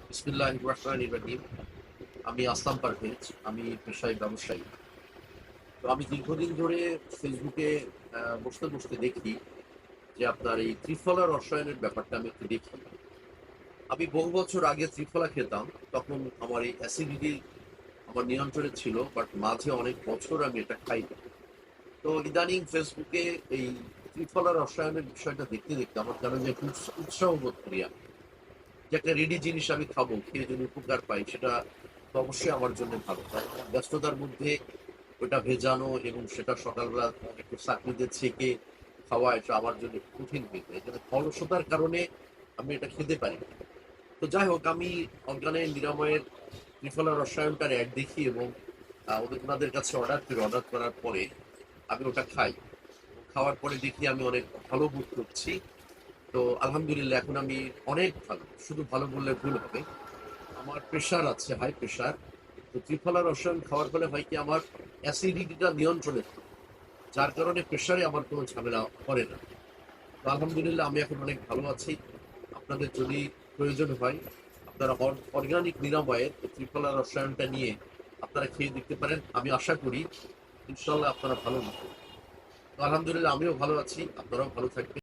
বিসমিল্লাহির রহমানির রহিম। আমি আসলাম পারভেজ। আমি পেশায় ব্যবসায়ী। তো আমি দীর্ঘদিন ধরে ফেসবুকে বসতে বসতে দেখি যে আপনার এই ত্রিফলা রসায়নের ব্যাপারটা আমি একটু দেখি। আমি বহু বছর আগে ত্রিফলা খেতাম। তখন আমার এই অ্যাসিডিটি আমার নিয়ন্ত্রণে ছিল, বাট মাঝে অনেক বছর আমি এটা খাইনি। তো ইদানিং ফেসবুকে এই ত্রিফলা রসায়নের বিষয়টা দেখতে দেখতে আমার কেন যে একটু উৎসাহ বোধ করি আমি, যে একটা রেডি জিনিস আমি খাবো, খেয়ে যদি উপকার পাই সেটা তো অবশ্যই আমার জন্য ভালো। কারণ ব্যস্ততার মধ্যে ওটা ভেজানো এবং সেটা সকালবেলা একটু চাকরিতে ছেঁকে খাওয়া, এটা আমার জন্য একটু কঠিন হয়ে যায়। এখানে অলসতার কারণে আমি এটা খেতে পারি না। তো যাই হোক, আমি অর্গানের নিরাময়ের ত্রিফলা রসায়নটার অ্যাড দেখি এবং ওনাদের কাছে অর্ডার করার পরে আমি ওটা খাই। খাওয়ার পরে দেখি আমি অনেক ভালো বোধ করছি। তো আলহামদুলিল্লাহ, এখন আমি অনেক ভালো, শুধু ভালো বললে ভুল হবে। আমার প্রেশার আছে, হাই প্রেশার। তো ত্রিফলা রসায়ন খাওয়ার ফলে হয় কি, আমার অ্যাসিডিটিটা নিয়ন্ত্রণে থাকে, যার কারণে প্রেশারে আমার কোনো ঝামেলা করে না। তো আলহামদুলিল্লাহ, আমি এখন অনেক ভালো আছি। আপনাদের যদি প্রয়োজন হয়, আপনারা অর্গানিক নিরাময়ের এই ত্রিফলা রসায়নটা নিয়ে আপনারা খেয়ে দেখতে পারেন। আমি আশা করি ইনশাল্লাহ আপনারা ভালো হবেন। তো আলহামদুলিল্লাহ, আমিও ভালো আছি, আপনারাও ভালো থাকবেন।